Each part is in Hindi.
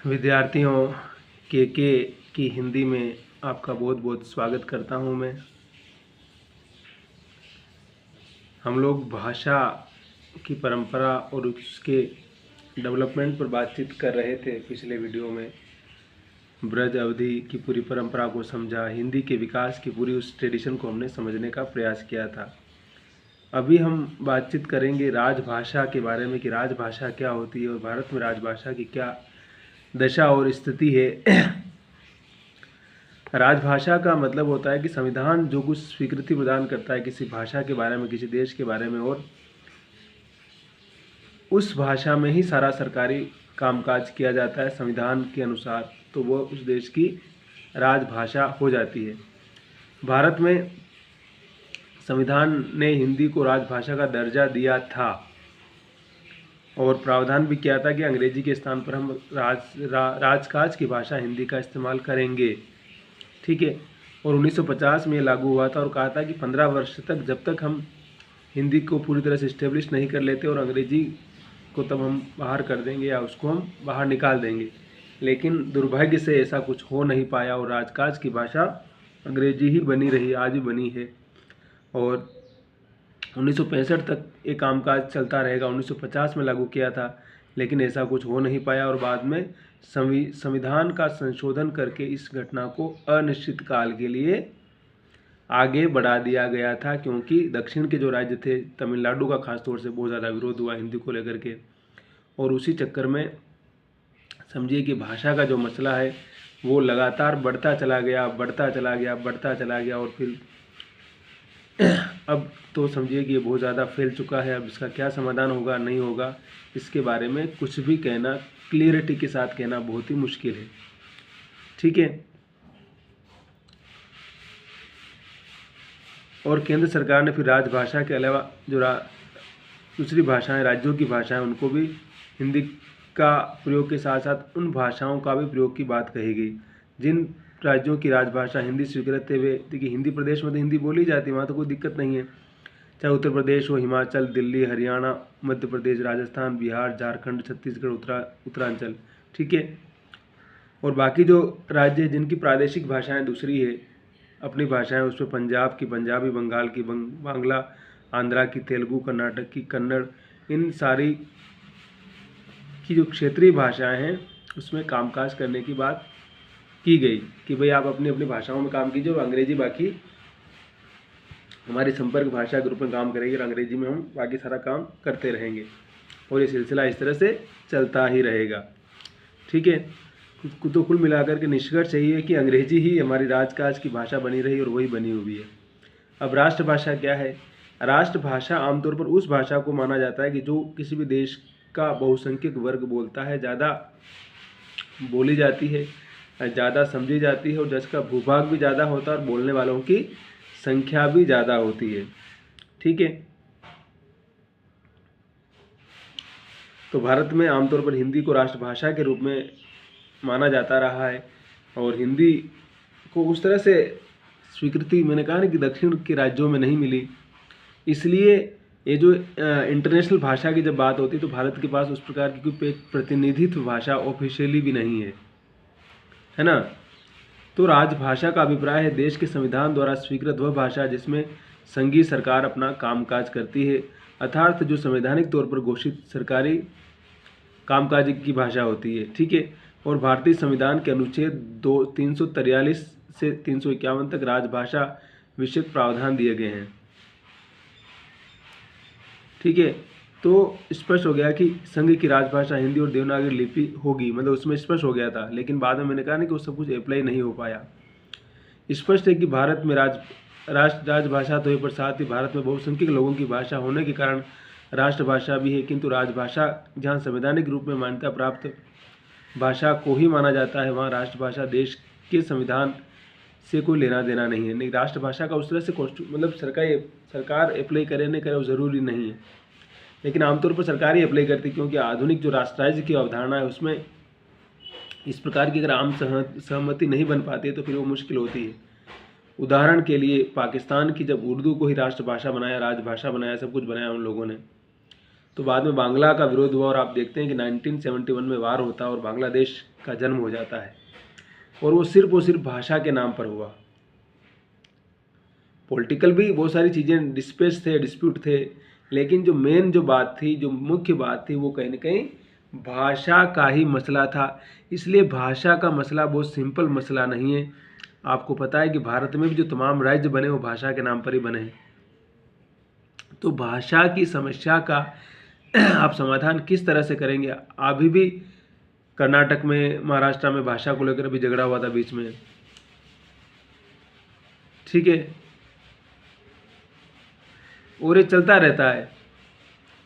विद्यार्थियों के की हिंदी में आपका बहुत बहुत स्वागत करता हूं मैं। हम लोग भाषा की परंपरा और उसके डेवलपमेंट पर बातचीत कर रहे थे पिछले वीडियो में। ब्रज अवधि की पूरी परंपरा को समझा, हिंदी के विकास की पूरी उस ट्रेडिशन को हमने समझने का प्रयास किया था। अभी हम बातचीत करेंगे राजभाषा के बारे में कि राजभाषा क्या होती है और भारत में राजभाषा की क्या दशा और स्थिति है। राजभाषा का मतलब होता है कि संविधान जो कुछ स्वीकृति प्रदान करता है किसी भाषा के बारे में, किसी देश के बारे में, और उस भाषा में ही सारा सरकारी कामकाज किया जाता है संविधान के अनुसार, तो वो उस देश की राजभाषा हो जाती है। भारत में संविधान ने हिंदी को राजभाषा का दर्जा दिया था और प्रावधान भी किया था कि अंग्रेजी के स्थान पर हम राजकाज की भाषा हिंदी का इस्तेमाल करेंगे। ठीक है। और 1950 में लागू हुआ था और कहा था कि 15 वर्ष तक जब तक हम हिंदी को पूरी तरह से इस्टेब्लिश नहीं कर लेते और अंग्रेजी को तब हम बाहर कर देंगे या उसको हम बाहर निकाल देंगे। लेकिन दुर्भाग्य से ऐसा कुछ हो नहीं पाया और राजकाज की भाषा अंग्रेजी ही बनी रही, आज भी बनी है। और 1965 तक ये कामकाज चलता रहेगा। 1950 में लागू किया था लेकिन ऐसा कुछ हो नहीं पाया और बाद में संविधान का संशोधन करके इस घटना को अनिश्चित काल के लिए आगे बढ़ा दिया गया था, क्योंकि दक्षिण के जो राज्य थे, तमिलनाडु का खासतौर से बहुत ज़्यादा विरोध हुआ हिंदी को लेकर के। और उसी चक्कर में समझिए कि भाषा का जो मसला है वो लगातार बढ़ता चला गया और फिर अब तो समझिए कि ये बहुत ज़्यादा फैल चुका है। अब इसका क्या समाधान होगा नहीं होगा इसके बारे में कुछ भी कहना, क्लियरिटी के साथ कहना बहुत ही मुश्किल है। ठीक है। और केंद्र सरकार ने फिर राजभाषा के अलावा जो दूसरी भाषाएं, राज्यों की भाषाएं, उनको भी हिंदी का प्रयोग के साथ साथ उन भाषाओं का भी प्रयोग की बात कही गई। जिन राज्यों की राजभाषा हिंदी स्वीकृत हुए, देखिए हिंदी प्रदेश में तो हिंदी बोली जाती है, वहाँ तो कोई दिक्कत नहीं है, चाहे उत्तर प्रदेश हो, हिमाचल, दिल्ली, हरियाणा, मध्य प्रदेश, राजस्थान, बिहार, झारखंड, छत्तीसगढ़, उत्तरांचल। ठीक है। और बाकी जो राज्य जिनकी प्रादेशिक भाषाएं दूसरी है, अपनी भाषाएं, उसमें पंजाब की पंजाबी, बंगाल की बांग्ला, आंध्रा की तेलुगु, कर्नाटक की कन्नड़, इन सारी की जो क्षेत्रीय भाषाएं हैं उसमें कामकाज करने की बात की गई कि भाई आप अपनी अपनी भाषाओं में काम कीजिए और अंग्रेजी बाकी हमारी संपर्क भाषा के रूप में काम करेगी और अंग्रेजी में हम बाकी सारा काम करते रहेंगे और ये सिलसिला इस तरह से चलता ही रहेगा। ठीक है। तो कुल मिलाकर के निष्कर्ष यही है कि अंग्रेजी ही हमारी राजकाज की भाषा बनी रही और वही बनी हुई है। अब राष्ट्रभाषा क्या है? राष्ट्रभाषा आमतौर पर उस भाषा को माना जाता है कि जो किसी भी देश का बहुसंख्यक वर्ग बोलता है, ज़्यादा बोली जाती है, ज़्यादा समझी जाती है और जिसका भूभाग भी ज़्यादा होता है और बोलने वालों की संख्या भी ज़्यादा होती है। ठीक है। तो भारत में आमतौर पर हिंदी को राष्ट्रभाषा के रूप में माना जाता रहा है और हिंदी को उस तरह से स्वीकृति, मैंने कहा ना कि दक्षिण के राज्यों में नहीं मिली, इसलिए ये जो इंटरनेशनल भाषा की जब बात होती है तो भारत के पास उस प्रकार की कोई प्रतिनिधित्व भाषा ऑफिशियली भी नहीं है ना। तो राजभाषा का अभिप्राय है देश के संविधान द्वारा स्वीकृत वह भाषा जिसमें संघीय सरकार अपना कामकाज करती है, अर्थात जो संवैधानिक तौर पर घोषित सरकारी कामकाज की भाषा होती है। ठीक है। और भारतीय संविधान के अनुच्छेद 343 से 351 तक राजभाषा विषयक प्रावधान दिए गए हैं। ठीक है। तो स्पष्ट हो गया कि संघ की राजभाषा हिंदी और देवनागरी लिपि होगी, मतलब उसमें स्पष्ट हो गया था, लेकिन बाद में मैंने कहा ना कि वो सब कुछ अप्लाई नहीं हो पाया। स्पष्ट है कि भारत में राजभाषा तो है, पर साथ ही भारत में बहुसंख्यक लोगों की भाषा होने के कारण राष्ट्रभाषा भी है, किंतु राजभाषा जहाँ संवैधानिक रूप में मान्यता प्राप्त भाषा को ही माना जाता है, वहाँ राष्ट्रभाषा देश के संविधान से कोई लेना देना नहीं है। नहीं, राष्ट्रभाषा का उस तरह से मतलब सरकार अप्लाई करे नहीं करे वो ज़रूरी नहीं है, लेकिन आमतौर पर सरकार ही अप्लाई करती है, क्योंकि आधुनिक जो राष्ट्रराज्य की अवधारणा है उसमें इस प्रकार की अगर आम सहमति नहीं बन पाती है तो फिर वो मुश्किल होती है। उदाहरण के लिए पाकिस्तान की जब उर्दू को ही राष्ट्रभाषा बनाया, राजभाषा बनाया, सब कुछ बनाया उन लोगों ने, तो बाद में बांग्ला का विरोध हुआ और आप देखते हैं कि 1971 में वार होता है और बांग्लादेश का जन्म हो जाता है, और वो सिर्फ भाषा के नाम पर हुआ। पॉलिटिकल भी बहुत सारी चीज़ें डिस्प्यूट थे, लेकिन जो मेन जो बात थी, जो मुख्य बात थी, वो कहीं ना कहीं भाषा का ही मसला था। इसलिए भाषा का मसला बहुत सिंपल मसला नहीं है। आपको पता है कि भारत में भी जो तमाम राज्य बने वो भाषा के नाम पर ही बने हैं। तो भाषा की समस्या का आप समाधान किस तरह से करेंगे? अभी भी कर्नाटक में, महाराष्ट्र में भाषा को लेकर अभी झगड़ा हुआ था बीच में, ठीक है, और ये चलता रहता है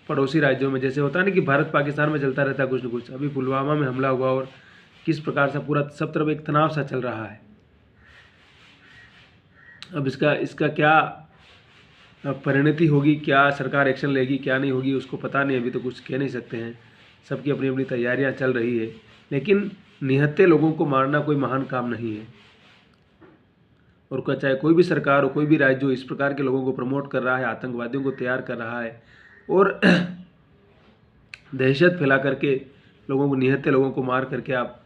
पड़ोसी राज्यों में। जैसे होता है ना कि भारत पाकिस्तान में चलता रहता है कुछ न कुछ। अभी पुलवामा में हमला हुआ और किस प्रकार से पूरा सब तरफ एक तनाव सा चल रहा है। अब इसका क्या परिणति होगी, क्या सरकार एक्शन लेगी, क्या नहीं होगी, उसको पता नहीं, अभी तो कुछ कह नहीं सकते हैं। सबकी अपनी अपनी तैयारियां चल रही है, लेकिन निहत्थे लोगों को मारना कोई महान काम नहीं है। और चाहे कोई भी सरकार हो, कोई भी राज्य हो, इस प्रकार के लोगों को प्रमोट कर रहा है, आतंकवादियों को तैयार कर रहा है और दहशत फैला करके लोगों को, निहत्थे लोगों को मार करके आप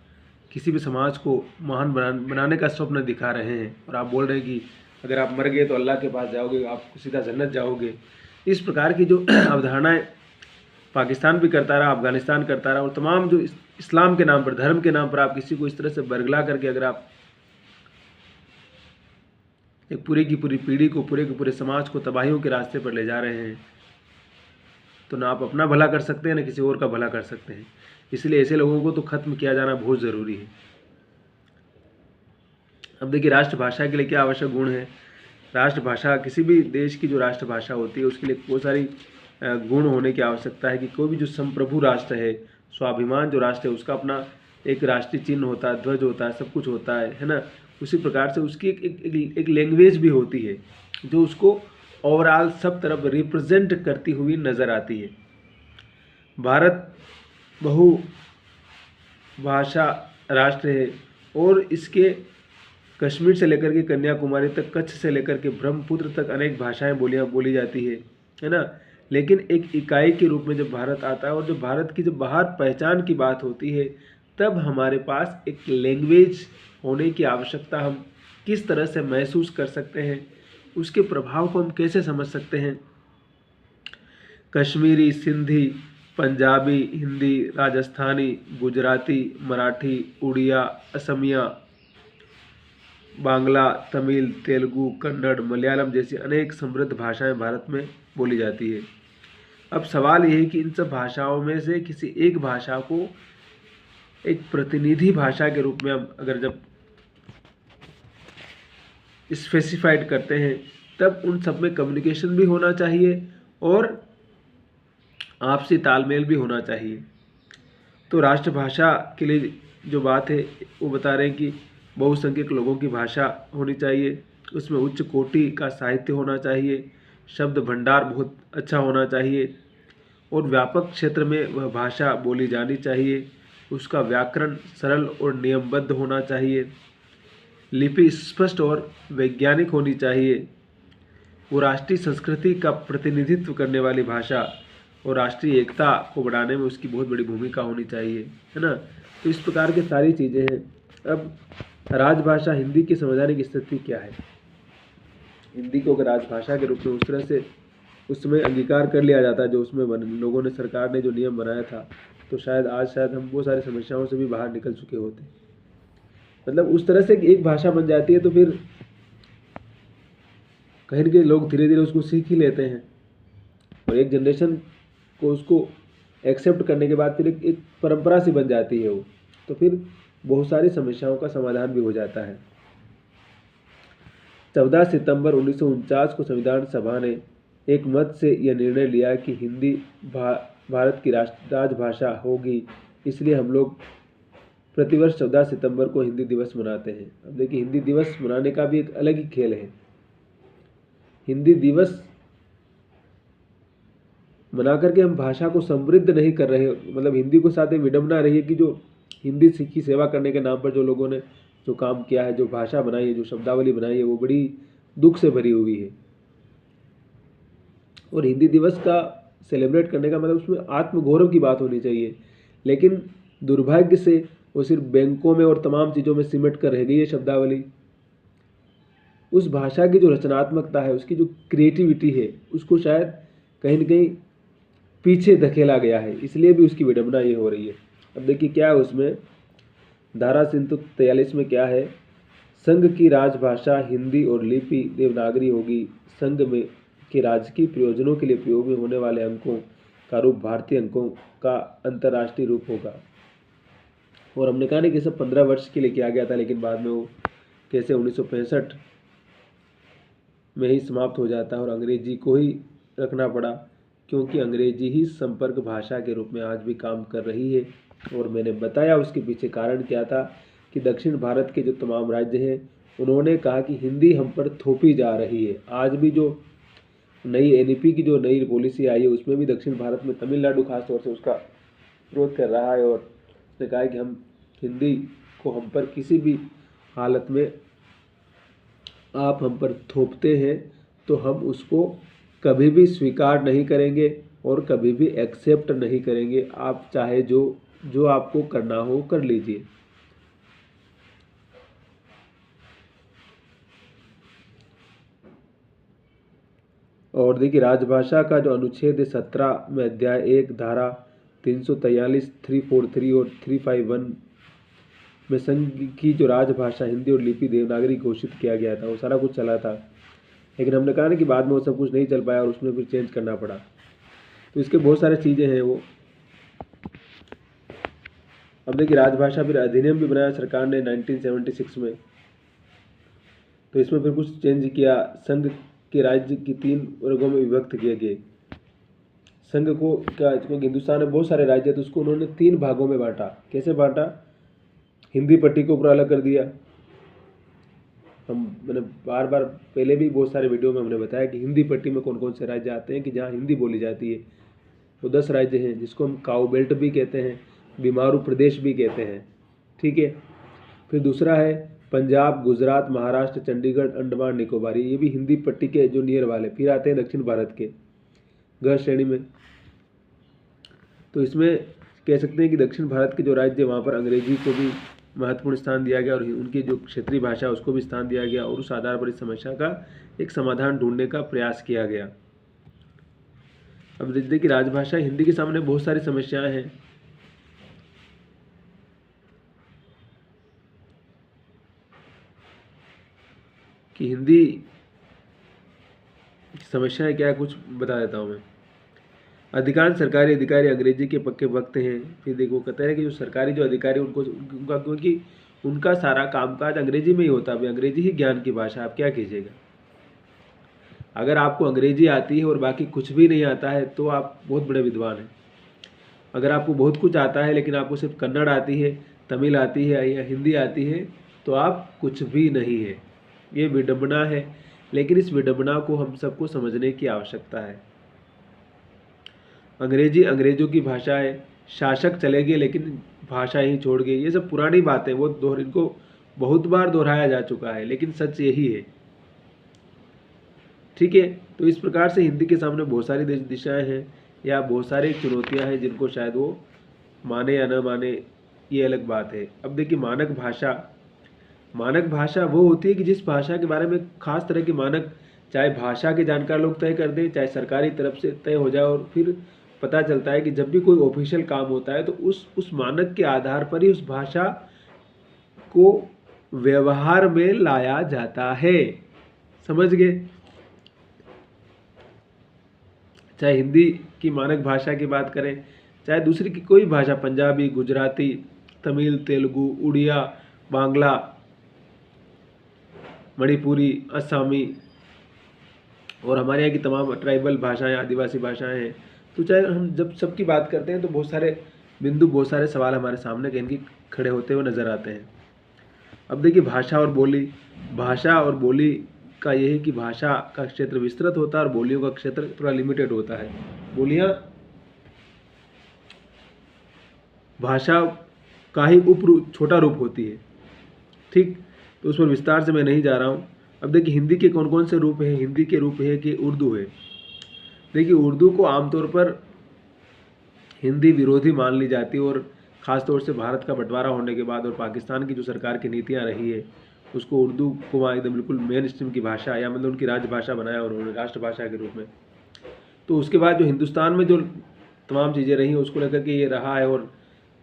किसी भी समाज को महान बनाने का स्वप्न दिखा रहे हैं। और आप बोल रहे हैं कि अगर आप मर गए तो अल्लाह के पास जाओगे, आप सीधा जन्नत जाओगे। इस प्रकार की जो अवधारणाएं पाकिस्तान भी करता रहा, अफगानिस्तान करता रहा, और तमाम जो इस्लाम के नाम पर, धर्म के नाम पर आप किसी को इस तरह से बरगला करके अगर आप एक पूरी की पूरी पीढ़ी को, पूरे के पूरे समाज को तबाहियों के रास्ते पर ले जा रहे हैं, तो ना आप अपना भला कर सकते हैं, ना किसी और का भला कर सकते हैं। इसलिए ऐसे लोगों को तो खत्म किया जाना बहुत ज़रूरी है। अब देखिए, राष्ट्रभाषा के लिए क्या आवश्यक गुण है। राष्ट्रभाषा, किसी भी देश की जो राष्ट्रभाषा होती है उसके लिए बहुत सारी गुण होने की आवश्यकता है। कि कोई भी जो संप्रभु राष्ट्र है, स्वाभिमान जो राष्ट्र है, उसका अपना एक राष्ट्रीय चिन्ह होता है, ध्वज होता है, सब कुछ होता है ना। उसी प्रकार से उसकी एक लैंग्वेज भी होती है जो उसको ओवरऑल सब तरफ रिप्रेजेंट करती हुई नज़र आती है। भारत बहुभाषा राष्ट्र है और इसके कश्मीर से लेकर के कन्याकुमारी तक, कच्छ से लेकर के ब्रह्मपुत्र तक अनेक भाषाएं बोली जाती है ना। लेकिन एक इकाई के रूप में जब भारत आता है और जब भारत की जब बाहर पहचान की बात होती है, तब हमारे पास एक लैंग्वेज होने की आवश्यकता हम किस तरह से महसूस कर सकते हैं, उसके प्रभाव को हम कैसे समझ सकते हैं। कश्मीरी, सिंधी, पंजाबी, हिंदी, राजस्थानी, गुजराती, मराठी, उड़िया, असमिया, बांग्ला, तमिल, तेलुगु, कन्नड़, मलयालम जैसी अनेक समृद्ध भाषाएं भारत में बोली जाती है। अब सवाल यह है कि इन सब भाषाओं में से किसी एक भाषा को एक प्रतिनिधि भाषा के रूप में हम अगर जब स्पेसिफाइड करते हैं, तब उन सब में कम्युनिकेशन भी होना चाहिए और आपसी तालमेल भी होना चाहिए। तो राष्ट्रभाषा के लिए जो बात है वो बता रहे हैं कि बहुसंख्यक लोगों की भाषा होनी चाहिए, उसमें उच्च कोटि का साहित्य होना चाहिए, शब्द भंडार बहुत अच्छा होना चाहिए और व्यापक क्षेत्र में वह भाषा बोली जानी चाहिए। उसका व्याकरण सरल और नियमबद्ध होना चाहिए, लिपि स्पष्ट और वैज्ञानिक होनी चाहिए, वो राष्ट्रीय संस्कृति का प्रतिनिधित्व करने वाली भाषा और राष्ट्रीय एकता को बढ़ाने में उसकी बहुत बड़ी भूमिका होनी चाहिए, है ना। तो इस प्रकार की सारी चीज़ें हैं। अब राजभाषा हिंदी की संवैधानिक स्थिति क्या है? हिंदी को अगर राजभाषा के रूप में उस तरह से उस समय अंगीकार कर लिया जाता है जो उसमें लोगों ने, सरकार ने जो नियम बनाया था, तो शायद आज हम वो सारी समस्याओं से भी बाहर निकल चुके होते। मतलब उस तरह से एक भाषा बन जाती है तो फिर कहीं न कहीं लोग धीरे धीरे उसको सीख ही लेते हैं और एक जनरेशन को उसको एक्सेप्ट करने के बाद फिर एक परंपरा सी बन जाती है वो, तो फिर बहुत सारी समस्याओं का समाधान भी हो जाता है। 14 सितंबर 1949 को संविधान सभा ने एक मत से यह निर्णय लिया कि हिंदी भारत की राजभाषा होगी। इसलिए हम लोग प्रतिवर्ष 14 सितंबर को हिंदी दिवस मनाते हैं। अब देखिए, हिंदी दिवस मनाने का भी एक अलग ही खेल है। हिंदी दिवस मना करके हम भाषा को समृद्ध नहीं कर रहे, मतलब हिंदी को साथ ही विडंबना रही है कि जो हिंदी की सेवा करने के नाम पर जो लोगों ने जो काम किया है, जो भाषा बनाई है, जो शब्दावली बनाई है, वो बड़ी दुख से भरी हुई है। और हिंदी दिवस का सेलिब्रेट करने का मतलब उसमें आत्मगौरव की बात होनी चाहिए। लेकिन दुर्भाग्य से वो सिर्फ बैंकों में और तमाम चीज़ों में सिमट कर रह गई है शब्दावली। उस भाषा की जो रचनात्मकता है, उसकी जो क्रिएटिविटी है, उसको शायद कहीं न कहीं पीछे धकेला गया है, इसलिए भी उसकी विडंबना ये हो रही है। अब देखिए क्या है उसमें, धारा 343 में क्या है, संघ की राजभाषा हिंदी और लिपि देवनागरी होगी। संघ में के राजकीय प्रयोजनों के लिए प्रयोग में होने वाले अंकों का रूप भारतीय अंकों का अंतर्राष्ट्रीय रूप होगा। और हमने कहा नहीं कि सब 15 वर्ष के लिए किया गया था, लेकिन बाद में वो कैसे 1965 में ही समाप्त हो जाता है और अंग्रेजी को ही रखना पड़ा, क्योंकि अंग्रेजी ही संपर्क भाषा के रूप में आज भी काम कर रही है। और मैंने बताया उसके पीछे कारण क्या था कि दक्षिण भारत के जो तमाम राज्य हैं उन्होंने कहा कि हिंदी हम पर थोपी जा रही है। आज भी जो नई NEP की जो नई पॉलिसी आई है उसमें भी दक्षिण भारत में तमिलनाडु खासतौर से उसका विरोध कर रहा है और उसने कहा है कि हम हिंदी को हम पर किसी भी हालत में आप हम पर थोपते हैं तो हम उसको कभी भी स्वीकार नहीं करेंगे और कभी भी एक्सेप्ट नहीं करेंगे। आप चाहे जो आपको करना हो कर लीजिए। और देखिए राजभाषा का जो अनुच्छेद 17 में अध्याय 1 धारा 343, 343 और 351 में संघ की जो राजभाषा हिंदी और लिपि देवनागरी घोषित किया गया था, वो सारा कुछ चला था। लेकिन हमने कहा ना कि बाद में वो सब कुछ नहीं चल पाया और उसमें फिर चेंज करना पड़ा। तो इसके बहुत सारे चीज़ें हैं वो। अब देखिए राजभाषा फिर अधिनियम भी बनाया सरकार ने 1976 में। तो इसमें फिर कुछ चेंज किया। संघ के राज्य की 3 वर्गों में विभक्त किए गए। संघ को क्या, क्योंकि हिंदुस्तान में बहुत सारे राज्य तो उसको उन्होंने 3 भागों में बांटा। कैसे बांटा? हिंदी पट्टी को पूरा अलग कर दिया। मैंने बार बार पहले भी बहुत सारे वीडियो में हमने बताया कि हिंदी पट्टी में कौन कौन से राज्य आते हैं कि जहाँ हिंदी बोली जाती है। तो 10 राज्य हैं जिसको हम काऊ बेल्ट भी कहते हैं, बीमारू प्रदेश भी कहते हैं। ठीक है। फिर दूसरा है पंजाब, गुजरात, महाराष्ट्र, चंडीगढ़, अंडमान निकोबार, ये भी हिंदी पट्टी के जो नियर वाले। फिर आते हैं दक्षिण भारत के ग श्रेणी में। तो इसमें कह सकते हैं कि दक्षिण भारत के जो राज्य वहाँ पर अंग्रेजी को भी महत्वपूर्ण स्थान दिया गया और उनकी जो क्षेत्रीय भाषा उसको भी स्थान दिया गया और उस आधार पर इस समस्या का एक समाधान ढूंढने का प्रयास किया गया। अब देखते कि राजभाषा हिंदी के सामने बहुत सारी समस्याएं हैं। कि हिंदी की समस्याएं क्या है, कुछ बता देता हूँ मैं। अधिकांश सरकारी अधिकारी अंग्रेजी के पक्के वक्त हैं। फिर देखो कहते हैं कि जो सरकारी जो अधिकारी उनका क्योंकि उनका सारा कामकाज अंग्रेजी में ही होता है। अंग्रेजी ही ज्ञान की भाषा, आप क्या कीजिएगा। अगर आपको अंग्रेजी आती है और बाकी कुछ भी नहीं आता है तो आप बहुत बड़े विद्वान हैं। अगर आपको बहुत कुछ आता है लेकिन आपको सिर्फ कन्नड़ आती है, तमिल आती है या हिंदी आती है तो आप कुछ भी नहीं है। ये विडंबना है, लेकिन इस विडंबना को हम सबको समझने की आवश्यकता है। अंग्रेजी अंग्रेजों की भाषा है, शासक चले गए लेकिन भाषा ही छोड़ गए। ये सब पुरानी बातें, वो इनको बहुत बार दोहराया जा चुका है, लेकिन सच यही है। ठीक है। तो इस प्रकार से हिंदी के सामने बहुत सारी दिशाएं हैं या बहुत सारी चुनौतियां हैं जिनको शायद वो माने या न माने, ये अलग बात है। अब देखिए मानक भाषा वो होती है कि जिस भाषा के बारे में खास तरह के मानक चाहे भाषा के जानकार लोग तय कर दें, चाहे सरकारी तरफ से तय हो जाए, और फिर पता चलता है कि जब भी कोई ऑफिशियल काम होता है तो उस मानक के आधार पर ही उस भाषा को व्यवहार में लाया जाता है। समझ गए? चाहे हिंदी की मानक भाषा की बात करें, चाहे दूसरी की कोई भाषा, पंजाबी, गुजराती, तमिल, तेलुगु, उड़िया, बांग्ला, मणिपुरी, असमी और हमारे यहाँ की तमाम ट्राइबल भाषाएं, आदिवासी भाषाएं हैं। तो चाहे हम जब सबकी बात करते हैं तो बहुत सारे बिंदु, बहुत सारे सवाल हमारे सामने कहीं की खड़े होते हुए नज़र आते हैं। अब देखिए भाषा और बोली का यह है कि भाषा का क्षेत्र विस्तृत होता है और बोलियों का क्षेत्र थोड़ा लिमिटेड होता है। बोलियां भाषा का ही छोटा रूप होती है। ठीक। तो उस पर विस्तार से मैं नहीं जा रहा हूँ। अब देखिए हिंदी के कौन कौन से रूप हैं। हिंदी के रूप है कि उर्दू है। देखिए उर्दू को आमतौर पर हिंदी विरोधी मान ली जाती है, और ख़ास तौर से भारत का बंटवारा होने के बाद और पाकिस्तान की जो सरकार की नीतियाँ रही है, उसको उर्दू को वहाँ एकदम बिल्कुल मेन स्ट्रीम की भाषा, या मतलब उनकी राजभाषा बनाया उन्होंने राष्ट्रभाषा के रूप में। तो उसके बाद जो हिंदुस्तान में जो तमाम चीज़ें रही हैं उसको लेकर के ये रहा है, और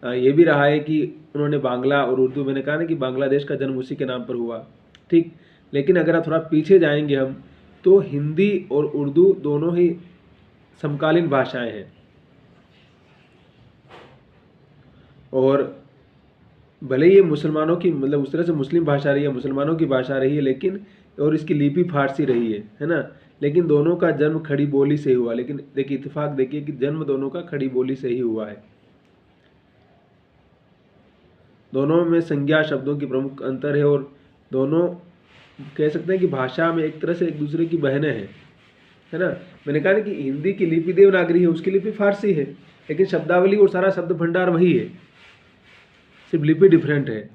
ये भी रहा है कि उन्होंने बांग्ला और उर्दू, मैंने कहा ना कि बांग्लादेश का जन्म उसी के नाम पर हुआ, ठीक। लेकिन अगर आप थोड़ा पीछे जाएंगे हम, तो हिंदी और उर्दू दोनों ही समकालीन भाषाएं हैं, और भले ये मुसलमानों की, मतलब उस तरह से मुस्लिम भाषा रही है, मुसलमानों की भाषा रही है, लेकिन और इसकी लिपि फारसी रही है ना। लेकिन दोनों का जन्म खड़ी बोली से ही हुआ। लेकिन देखिए इत्तेफाक देखिए कि जन्म दोनों का खड़ी बोली से ही हुआ है। दोनों में संज्ञा शब्दों की प्रमुख अंतर है, और दोनों कह सकते हैं कि भाषा में एक तरह से एक दूसरे की बहनें हैं, है ना। मैंने कहा ना कि हिंदी की लिपि देवनागरी है, उसकी लिपि फारसी है, लेकिन शब्दावली और सारा शब्द भंडार वही है, सिर्फ लिपि डिफरेंट है।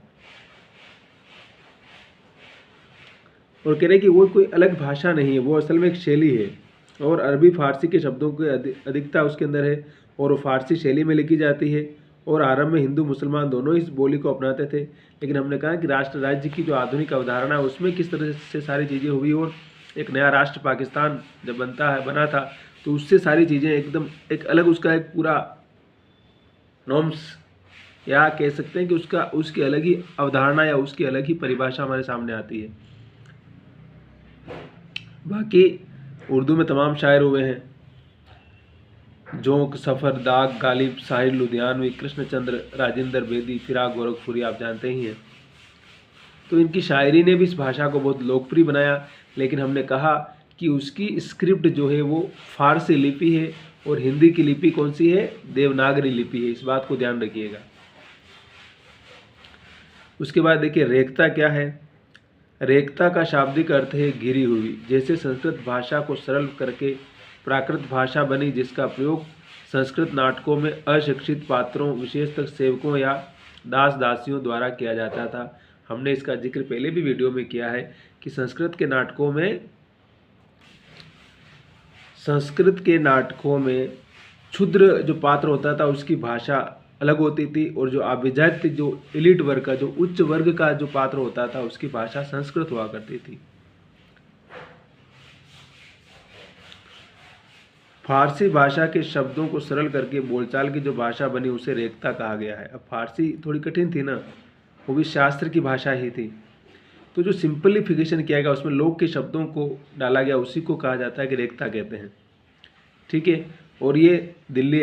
और कह रहे हैं कि वो कोई अलग भाषा नहीं है, वो असल में एक शैली है, और अरबी फारसी के शब्दों की अधिकता उसके अंदर है, और वो फारसी शैली में लिखी जाती है। और आरंभ में हिंदू मुसलमान दोनों इस बोली को अपनाते थे, लेकिन हमने कहा कि राष्ट्र राज्य की जो आधुनिक अवधारणा है उसमें किस तरह से सारी चीज़ें हुई, और एक नया राष्ट्र पाकिस्तान जब बना था, तो उससे सारी चीज़ें एकदम एक अलग, उसका एक पूरा नॉर्म्स, या कह सकते हैं कि उसकी अलग ही अवधारणा या उसकी अलग ही परिभाषा हमारे सामने आती है। बाकी उर्दू में तमाम शायर हुए हैं, जोंक, सफ़र, दाग, गालिब, साहिर लुधियानवी, कृष्णचंद्र, राजेंद्र बेदी, फिराक गोरखपुरी, आप जानते ही हैं। तो इनकी शायरी ने भी इस भाषा को बहुत लोकप्रिय बनाया, लेकिन हमने कहा कि उसकी स्क्रिप्ट जो है वो फारसी लिपि है, और हिंदी की लिपि कौन सी है, देवनागरी लिपि है, इस बात को ध्यान रखिएगा। उसके बाद देखिए रेखता क्या है। रेखता का शाब्दिक अर्थ है घिरी हुई। जैसे संस्कृत भाषा को सरल करके प्राकृत भाषा बनी, जिसका प्रयोग संस्कृत नाटकों में अशिक्षित पात्रों, विशेषतः सेवकों या दास दासियों द्वारा किया जाता था। हमने इसका जिक्र पहले भी वीडियो में किया है कि संस्कृत के नाटकों में क्षुद्र जो पात्र होता था उसकी भाषा अलग होती थी, और जो अभिजात्य, जो एलिट वर्ग का, जो उच्च वर्ग का जो पात्र होता था उसकी भाषा संस्कृत हुआ करती थी। फारसी भाषा के शब्दों को सरल करके बोलचाल की जो भाषा बनी उसे रेखता कहा गया है। अब फारसी थोड़ी कठिन थी ना, वो भी शास्त्र की भाषा ही थी, तो जो सिंपलीफिकेशन किया गया उसमें लोक के शब्दों को डाला गया, उसी को कहा जाता है कि रेखता कहते हैं, ठीक है। और ये दिल्ली